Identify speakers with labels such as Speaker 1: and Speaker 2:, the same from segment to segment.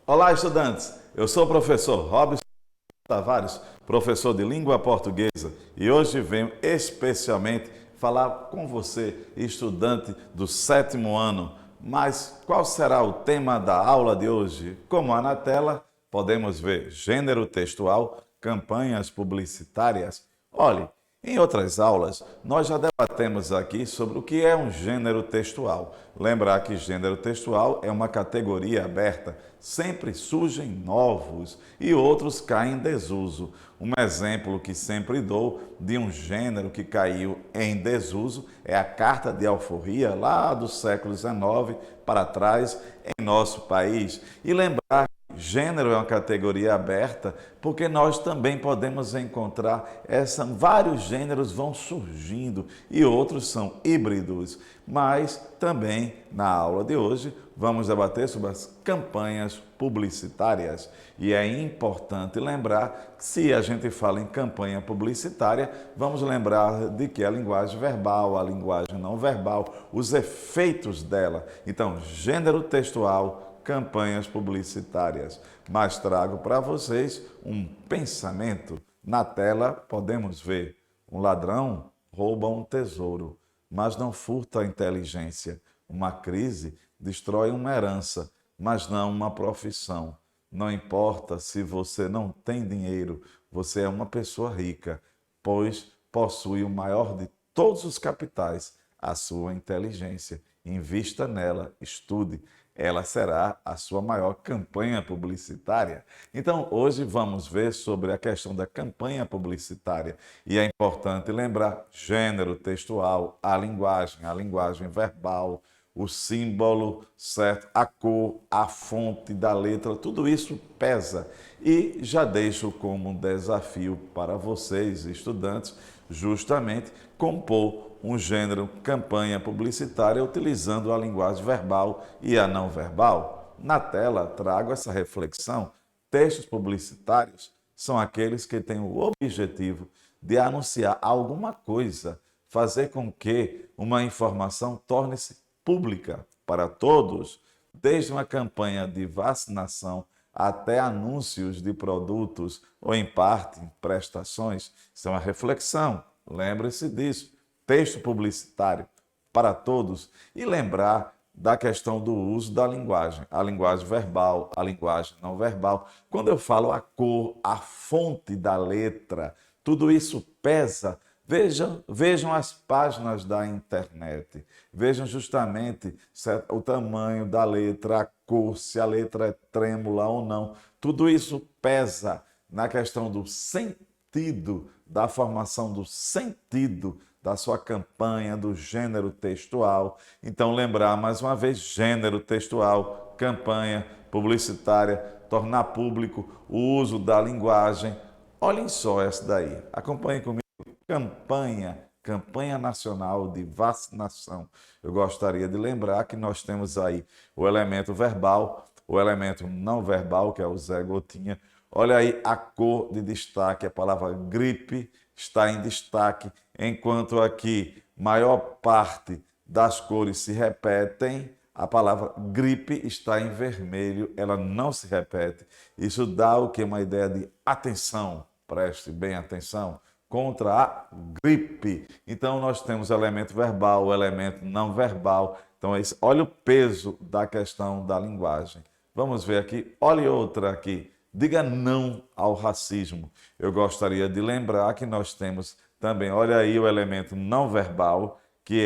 Speaker 1: Olá, estudantes! Eu sou o professor Robson Tavares, professor de língua portuguesa, e hoje venho especialmente falar com você, estudante do 7º ano. Mas qual será o tema da aula de hoje? Como há na tela, podemos ver gênero textual, campanhas publicitárias. Olhe, em outras aulas, nós já debatemos aqui sobre o que é um gênero textual. Lembrar que gênero textual é uma categoria aberta, sempre surgem novos e outros caem em desuso. Um exemplo que sempre dou de um gênero que caiu em desuso é a Carta de Alforria, lá do século XIX para trás, em nosso país. E lembrar gênero é uma categoria aberta, porque nós também podemos encontrar vários gêneros vão surgindo e outros são híbridos. Mas também na aula de hoje vamos debater sobre as campanhas publicitárias. E é importante lembrar que se a gente fala em campanha publicitária, vamos lembrar de que a linguagem verbal, a linguagem não verbal, os efeitos dela. Então, gênero textual, campanhas publicitárias. Mas trago para vocês um pensamento. Na tela podemos ver: um ladrão rouba um tesouro, mas não furta a inteligência. Uma crise destrói uma herança, mas não uma profissão. Não importa se você não tem dinheiro, você é uma pessoa rica, pois possui o maior de todos os capitais, a sua inteligência. Invista nela, estude. Ela será a sua maior campanha publicitária. Então, hoje vamos ver sobre a questão da campanha publicitária. E é importante lembrar: gênero textual, a linguagem verbal, o símbolo, certo? A cor, a fonte da letra, tudo isso pesa. E já deixo como um desafio para vocês, estudantes, justamente compor um gênero campanha publicitária utilizando a linguagem verbal e a não verbal. Na tela trago essa reflexão. Textos publicitários são aqueles que têm o objetivo de anunciar alguma coisa, fazer com que uma informação torne-se pública para todos, desde uma campanha de vacinação até anúncios de produtos ou, em parte, prestações. Isso é uma reflexão, lembre-se disso. Texto publicitário para todos. E lembrar da questão do uso da linguagem, a linguagem verbal, a linguagem não verbal. Quando eu falo a cor, a fonte da letra, tudo isso pesa. Vejam as páginas da internet, vejam justamente o tamanho da letra, a cor, se a letra é trêmula ou não. Tudo isso pesa na questão do sentido, da formação do sentido da sua campanha, do gênero textual. Então, lembrar mais uma vez: gênero textual, campanha publicitária, tornar público o uso da linguagem. Olhem só essa daí, acompanhem comigo. Campanha Nacional de Vacinação. Eu gostaria de lembrar que nós temos aí o elemento verbal, o elemento não verbal, que é o Zé Gotinha. Olha aí a cor de destaque, a palavra gripe está em destaque, enquanto aqui maior parte das cores se repetem, a palavra gripe está em vermelho, ela não se repete. Isso dá o que? Uma ideia de atenção, preste bem atenção, contra a gripe. Então, nós temos o elemento verbal, o elemento não verbal. Então, olha o peso da questão da linguagem. Vamos ver aqui, olha outra aqui. Diga não ao racismo. Eu gostaria de lembrar que nós temos também, olha aí o elemento não verbal, que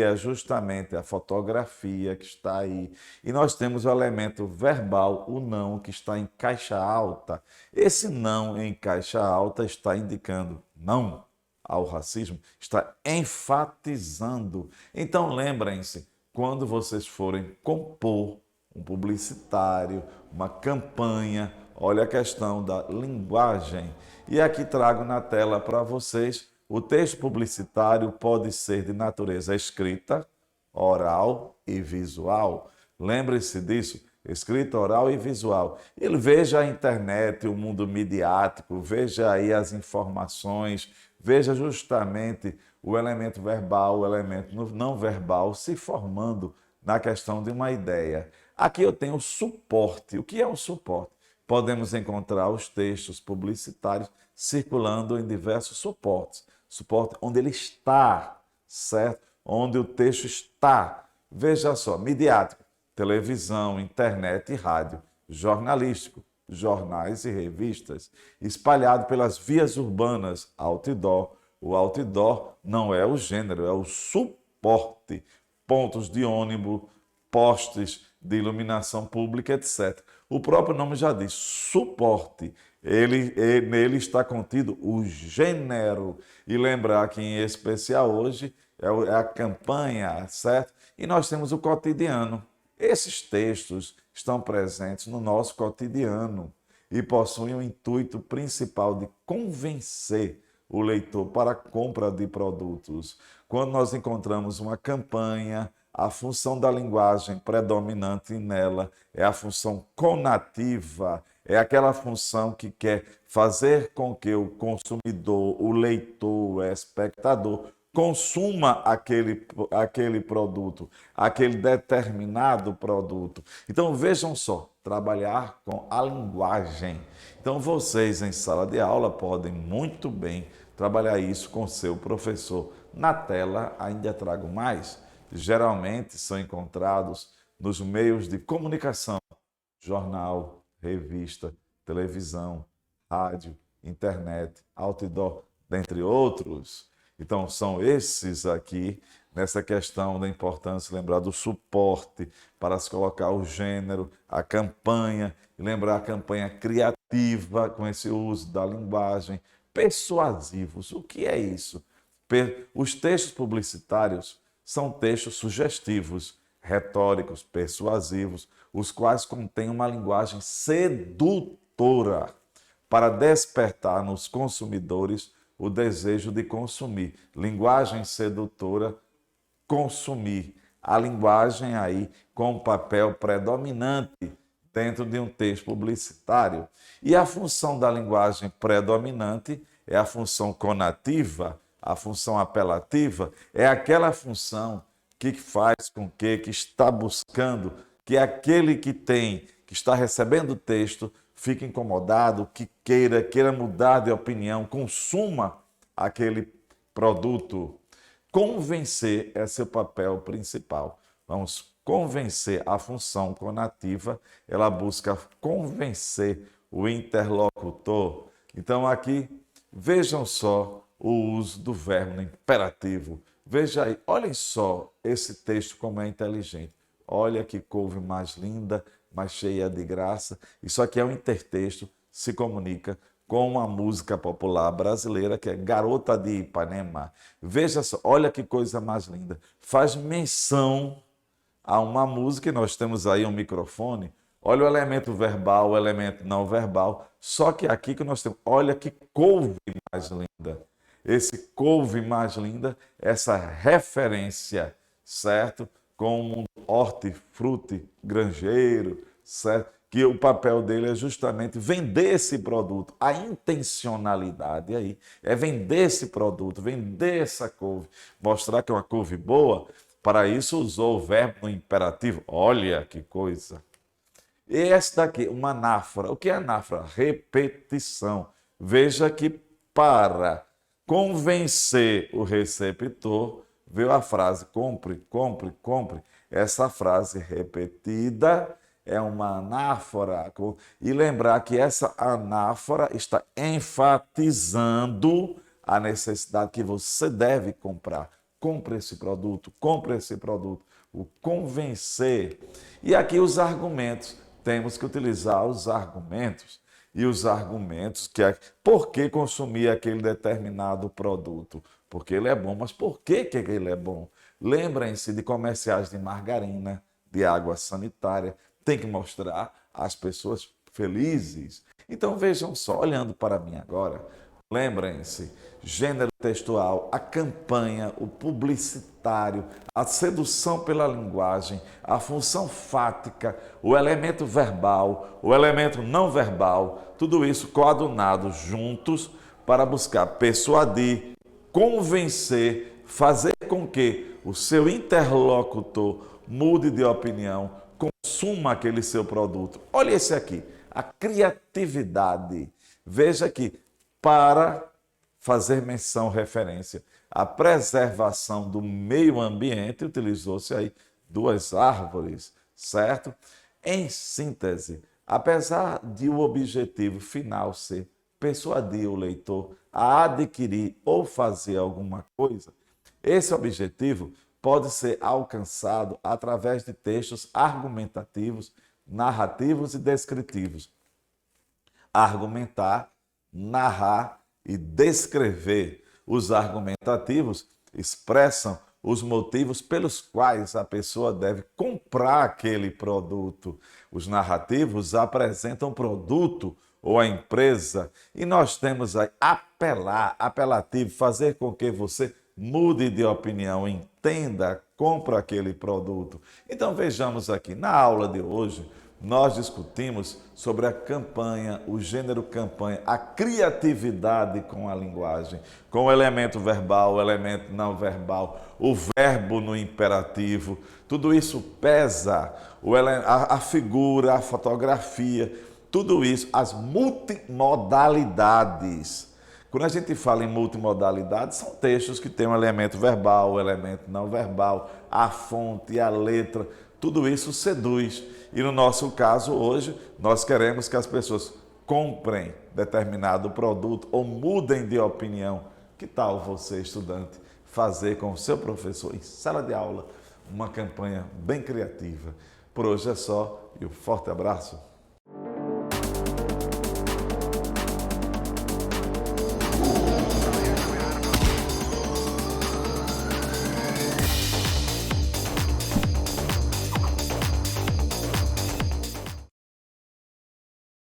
Speaker 1: é justamente a fotografia que está aí. E nós temos o elemento verbal, o não, que está em caixa alta. Esse não em caixa alta está indicando não ao racismo, está enfatizando. Então, lembrem-se, quando vocês forem compor um publicitário, uma campanha, olha a questão da linguagem. E aqui trago na tela para vocês: o texto publicitário pode ser de natureza escrita, oral e visual. Lembre-se disso, escrita, oral e visual. Ele veja a internet, o mundo midiático, veja aí as informações, veja justamente o elemento verbal, o elemento não verbal se formando na questão de uma ideia. Aqui eu tenho o suporte. O que é um suporte? Podemos encontrar os textos publicitários circulando em diversos suportes. Suporte onde ele está, certo? Onde o texto está. Veja só, midiático, televisão, internet e rádio, jornalístico, jornais e revistas, espalhado pelas vias urbanas, outdoor. O outdoor não é o gênero, é o suporte. Pontos de ônibus, postes de iluminação pública, etc. O próprio nome já diz, suporte. Nele está contido o gênero. E lembrar que, em especial hoje, é a campanha, certo? E nós temos o cotidiano. Esses textos estão presentes no nosso cotidiano e possuem o intuito principal de convencer o leitor para a compra de produtos. Quando nós encontramos uma campanha, a função da linguagem predominante nela é a função conativa, é aquela função que quer fazer com que o consumidor, o leitor, o espectador, consuma aquele produto, aquele determinado produto. Então vejam só, trabalhar com a linguagem. Então vocês em sala de aula podem muito bem trabalhar isso com seu professor. Na tela ainda trago mais. Geralmente são encontrados nos meios de comunicação, jornal, revista, televisão, rádio, internet, outdoor, dentre outros. Então, são esses aqui, nessa questão da importância, lembrar do suporte para se colocar o gênero, a campanha, e lembrar a campanha criativa com esse uso da linguagem, persuasivos. O que é isso? Os textos publicitários são textos sugestivos, retóricos, persuasivos, os quais contêm uma linguagem sedutora para despertar nos consumidores o desejo de consumir. Linguagem sedutora, consumir. A linguagem aí com um papel predominante dentro de um texto publicitário. E a função da linguagem predominante é a função conativa, a função apelativa, é aquela função que faz com que está buscando que aquele que está recebendo o texto, fique incomodado, que queira mudar de opinião, consuma aquele produto. Convencer é seu papel principal. Vamos convencer. A função conativa, ela busca convencer o interlocutor. Então aqui, vejam só o uso do verbo no imperativo. Veja aí, olhem só esse texto como é inteligente. Olha que couve mais linda, mais cheia de graça. Isso aqui é um intertexto, se comunica com uma música popular brasileira que é Garota de Ipanema. Veja só, olha que coisa mais linda. Faz menção a uma música, e nós temos aí um microfone. Olha o elemento verbal, o elemento não verbal. Só que aqui que nós temos, olha que couve mais linda. Esse couve mais linda, essa referência, certo? Como um hortifruti granjeiro, certo? Que o papel dele é justamente vender esse produto. A intencionalidade aí é vender esse produto, vender essa couve, mostrar que é uma couve boa. Para isso usou o verbo no imperativo. Olha que coisa! E essa daqui, uma anáfora. O que é anáfora? Repetição. Veja que para convencer o receptor, veio a frase compre, compre, compre. Essa frase repetida é uma anáfora. E lembrar que essa anáfora está enfatizando a necessidade que você deve comprar. Compre esse produto, compre esse produto. O convencer. E aqui os argumentos. Temos que utilizar os argumentos. E os argumentos que é por que consumir aquele determinado produto? Porque ele é bom, mas por que ele é bom? Lembrem-se de comerciais de margarina, de água sanitária. Tem que mostrar as pessoas felizes. Então vejam só, olhando para mim agora, lembrem-se, gênero textual, a campanha, o publicitário, a sedução pela linguagem, a função fática, o elemento verbal, o elemento não verbal, tudo isso coadunado juntos para buscar persuadir, convencer, fazer com que o seu interlocutor mude de opinião, consuma aquele seu produto. Olha esse aqui, a criatividade. Veja aqui, para fazer menção, referência à preservação do meio ambiente, utilizou-se aí 2 árvores, certo? Em síntese, apesar de o objetivo final ser persuadir o leitor a adquirir ou fazer alguma coisa, esse objetivo pode ser alcançado através de textos argumentativos, narrativos e descritivos. Argumentar, narrar e descrever. Os argumentativos expressam os motivos pelos quais a pessoa deve comprar aquele produto. Os narrativos apresentam o produto ou a empresa. E nós temos aí apelar, apelativo, fazer com que você mude de opinião, entenda, compre aquele produto. Então vejamos aqui, na aula de hoje, nós discutimos sobre a campanha, o gênero campanha, a criatividade com a linguagem, com o elemento verbal, o elemento não verbal, o verbo no imperativo. Tudo isso pesa, a figura, a fotografia, tudo isso, as multimodalidades. Quando a gente fala em multimodalidade, são textos que têm um elemento verbal, um elemento não verbal, a fonte, a letra, tudo isso seduz. E no nosso caso hoje, nós queremos que as pessoas comprem determinado produto ou mudem de opinião. Que tal você, estudante, fazer com o seu professor em sala de aula uma campanha bem criativa? Por hoje é só e um forte abraço.